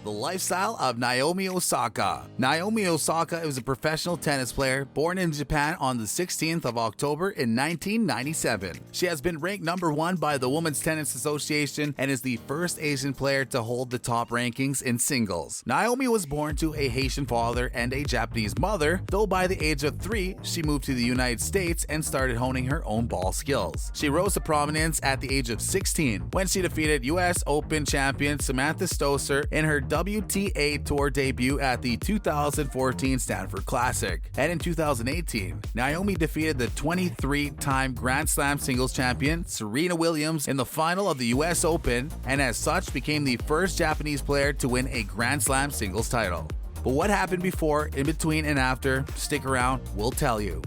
The lifestyle of Naomi Osaka. Naomi Osaka is a professional tennis player born in Japan on the 16th of October in 1997. She has been ranked number 1 by the Women's Tennis Association and is the first Asian player to hold the top rankings in singles. Naomi was born to a Haitian father and a Japanese mother, though by the age of 3, she moved to the United States and started honing her own ball skills. She rose to prominence at the age of 16 when she defeated US Open champion Samantha Stosur in her WTA Tour debut at the 2014 Stanford Classic. And in 2018, Naomi defeated the 23-time Grand Slam singles champion Serena Williams in the final of the US Open, and as such became the first Japanese player to win a Grand Slam singles title. But what happened before, in between, and after? Stick around, we'll tell you.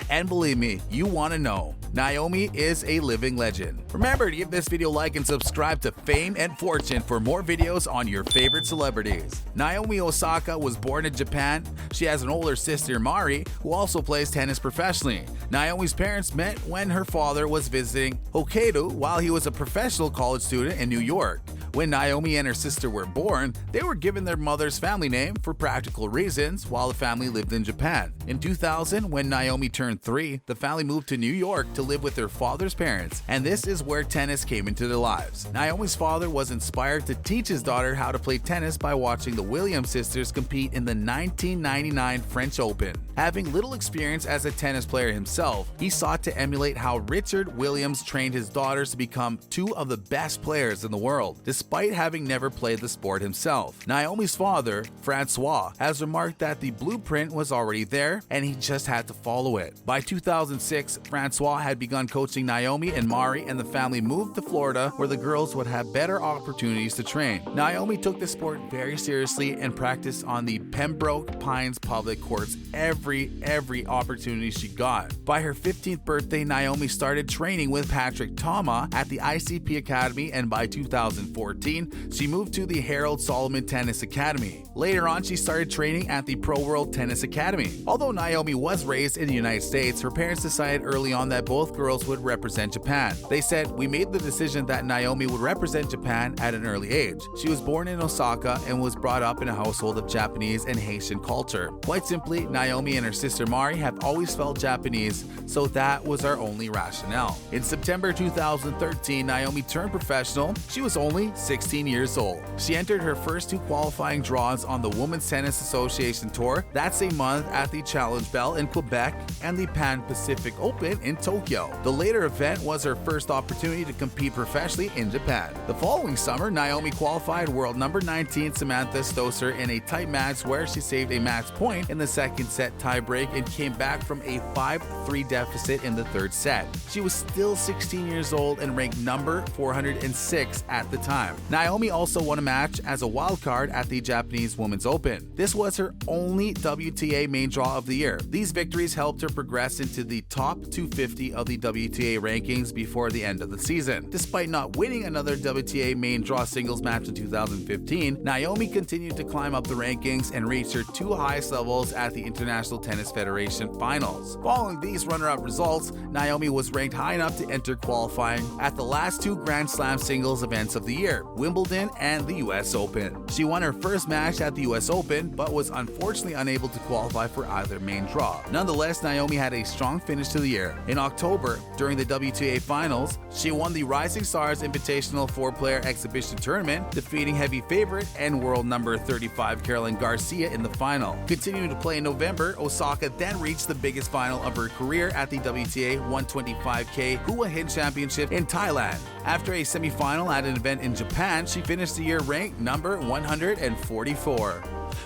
And believe me, you want to know. Naomi is a living legend. Remember to give this video a like and subscribe to Fame and Fortune for more videos on your favorite celebrities. Naomi Osaka was born in Japan. She has an older sister, Mari, who also plays tennis professionally. Naomi's parents met when her father was visiting Hokkaido while he was a professional college student in New York. When Naomi and her sister were born, they were given their mother's family name for practical reasons while the family lived in Japan. In 2000, when Naomi turned 3, the family moved to New York to live with their father's parents, and this is where tennis came into their lives. Naomi's father was inspired to teach his daughter how to play tennis by watching the Williams sisters compete in the 1999 French Open. Having little experience as a tennis player himself, he sought to emulate how Richard Williams trained his daughters to become 2 of the best players in the world, despite having never played the sport himself. Naomi's father, Francois, has remarked that the blueprint was already there and he just had to follow it. By 2006, Francois had begun coaching Naomi and Mari, and the family moved to Florida where the girls would have better opportunities to train. Naomi took the sport very seriously and practiced on the Pembroke Pines public courts every opportunity she got. By her 15th birthday, Naomi started training with Patrick Tama at the ICP Academy, and by 2014, she moved to the Harold Solomon Tennis Academy. Later on, she started training at the Pro World Tennis Academy. Although Naomi was raised in the United States, her parents decided early on that both girls would represent Japan. They said, "We made the decision that Naomi would represent Japan at an early age." She was born in Osaka and was brought up in a household of Japanese and Haitian culture. Quite simply, Naomi and her sister Mari have always felt Japanese, so that was our only rationale. In September 2013, Naomi turned professional. She was only 16 years old. She entered her first 2 qualifying draws on the Women's Tennis Association Tour that same month at the Challenge Bell in Quebec and the Pan Pacific Open in Tokyo. The later event was her first opportunity to compete professionally in Japan. The following summer, Naomi qualified world number 19 Samantha Stosur in a tight match where she saved a match point in the second set tiebreak and came back from a 5-3 deficit in the third set. She was still 16 years old and ranked number 406 at the time. Naomi also won a match as a wild card at the Japanese Women's Open. This was her only WTA main draw of the year. These victories helped her progress into the top 250 of the WTA rankings before the end of the season. Despite not winning another WTA main draw singles match in 2015, Naomi continued to climb up the rankings and reached her 2 highest levels at the International Tennis Federation finals. Following these runner-up results, Naomi was ranked high enough to enter qualifying at the last 2 Grand Slam singles events of the year, Wimbledon and the US Open. She won her first match at the US Open, but was unfortunately unable to qualify for either main draw. Nonetheless, Naomi had a strong finish to the year. In October, during the WTA finals, she won the Rising Stars Invitational 4-player exhibition tournament, defeating heavy favorite and world number 35 Caroline Garcia in the final. Continuing to play in November, Osaka then reached the biggest final of her career at the WTA 125K Hua Hin Championship in Thailand. After a semifinal at an event in Japan, she finished the year ranked number 144.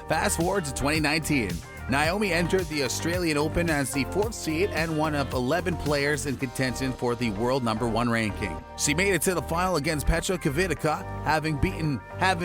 Fast forward to 2019. Naomi entered the Australian Open as the 4th seed and one of 11 players in contention for the world number 1 ranking. She made it to the final against Petra Kvitova, having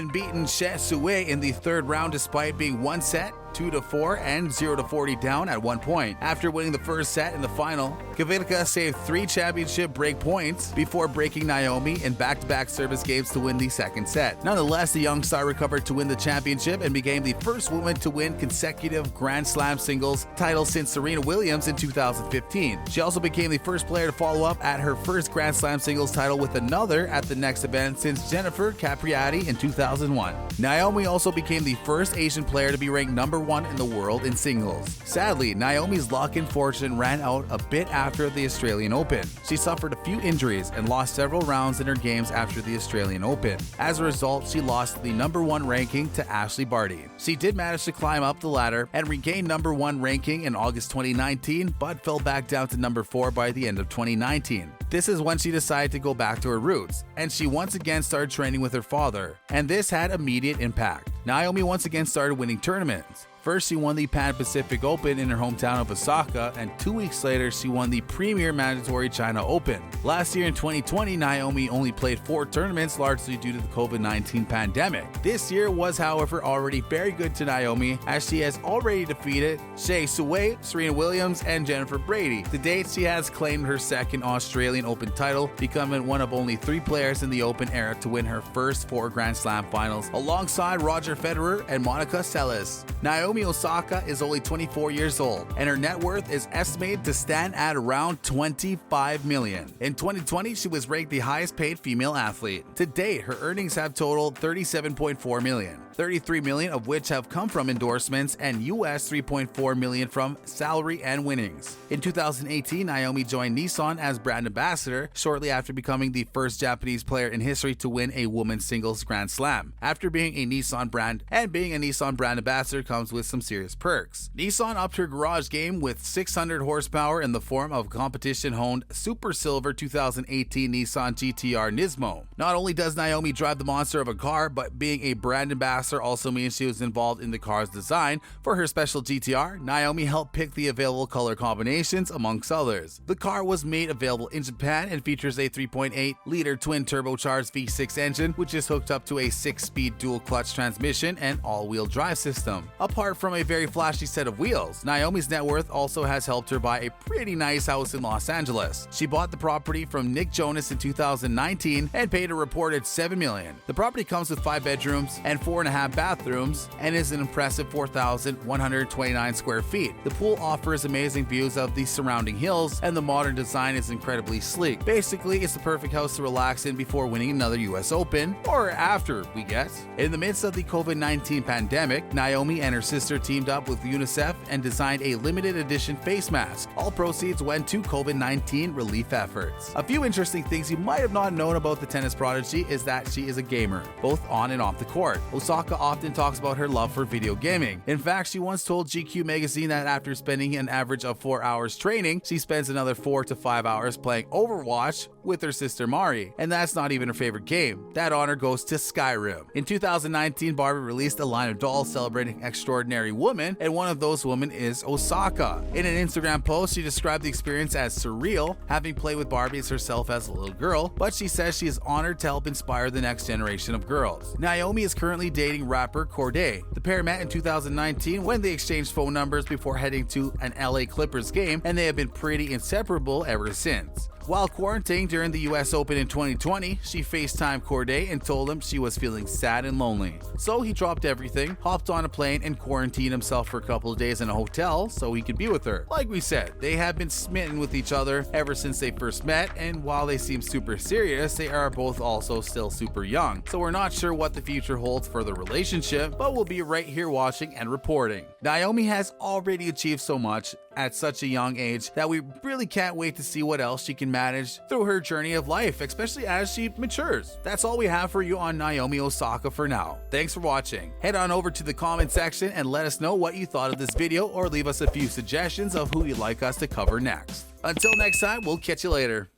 beaten She Sue in the 3rd round despite being 1 set 2-4 and 0-40 down at one point. After winning the first set in the final, Kvitova saved 3 championship break points before breaking Naomi in back-to-back service games to win the second set. Nonetheless, the young star recovered to win the championship and became the first woman to win consecutive Grand Slam singles titles since Serena Williams in 2015. She also became the first player to follow up at her first Grand Slam singles title with another at the next event since Jennifer Capriati in 2001. Naomi also became the first Asian player to be ranked number 1 in the world in singles. Sadly, Naomi's luck and fortune ran out a bit after the Australian Open. She suffered a few injuries and lost several rounds in her games after the Australian Open. As a result, she lost the number 1 ranking to Ashley Barty. She did manage to climb up the ladder and regain number 1 ranking in August 2019, but fell back down to number 4 by the end of 2019. This is when she decided to go back to her roots, and she once again started training with her father, and this had immediate impact. Naomi once again started winning tournaments. First, she won the Pan-Pacific Open in her hometown of Osaka, and 2 weeks later, she won the premier mandatory China Open. Last year in 2020, Naomi only played 4 tournaments, largely due to the COVID-19 pandemic. This year was, however, already very good to Naomi, as she has already defeated Shea Sue, Serena Williams, and Jennifer Brady. To date, she has claimed her second Australian Open title, becoming one of only 3 players in the Open era to win her first 4 Grand Slam finals, alongside Roger Federer and Monica Seles. Naomi Osaka is only 24 years old, and her net worth is estimated to stand at around $25 million. In 2020, she was ranked the highest paid female athlete. To date, her earnings have totaled $37.4 million. $33 million of which have come from endorsements and US $3.4 million from salary and winnings. In 2018, Naomi joined Nissan as brand ambassador, shortly after becoming the first Japanese player in history to win a women's singles Grand Slam. After being a Nissan brand ambassador comes with some serious perks. Nissan upped her garage game with 600 horsepower in the form of competition-honed Super Silver 2018 Nissan GTR Nismo. Not only does Naomi drive the monster of a car, but being a brand ambassador also means she was involved in the car's design. For her special GTR, Naomi helped pick the available color combinations amongst others. The car was made available in Japan and features a 3.8-liter twin turbocharged V6 engine, which is hooked up to a 6-speed dual clutch transmission and all-wheel drive system. Apart from a very flashy set of wheels, Naomi's net worth also has helped her buy a pretty nice house in Los Angeles. She bought the property from Nick Jonas in 2019 and paid a reported $7 million. The property comes with 5 bedrooms and 4.5 bathrooms and is an impressive 4,129 square feet. The pool offers amazing views of the surrounding hills, and the modern design is incredibly sleek. Basically, it's the perfect house to relax in before winning another US Open, or after, we guess. In the midst of the COVID-19 pandemic, Naomi and her sister teamed up with UNICEF and designed a limited edition face mask. All proceeds went to COVID-19 relief efforts. A few interesting things you might have not known about the tennis prodigy is that she is a gamer, both on and off the court. Osaka often talks about her love for video gaming. In fact, she once told GQ magazine that after spending an average of 4 hours training, she spends another 4 to 5 hours playing Overwatch with her sister Mari. And that's not even her favorite game. That honor goes to Skyrim. In 2019, Barbie released a line of dolls celebrating extraordinary women, and one of those women is Osaka. In an Instagram post, she described the experience as surreal, having played with Barbies herself as a little girl, but she says she is honored to help inspire the next generation of girls. Naomi is currently dating rapper Cordae. The pair met in 2019 when they exchanged phone numbers before heading to an LA Clippers game, and they have been pretty inseparable ever since. While quarantining during the US Open in 2020, she FaceTimed Cordae and told him she was feeling sad and lonely. So he dropped everything, hopped on a plane, and quarantined himself for a couple of days in a hotel so he could be with her. Like we said, they have been smitten with each other ever since they first met, and while they seem super serious, they are both also still super young. So we're not sure what the future holds for the relationship, but we'll be right here watching and reporting. Naomi has already achieved so much at such a young age that we really can't wait to see what else she can manage through her journey of life, especially as she matures. That's all we have for you on Naomi Osaka for now. Thanks for watching. Head on over to the comment section and let us know what you thought of this video, or leave us a few suggestions of who you'd like us to cover next. Until next time, we'll catch you later.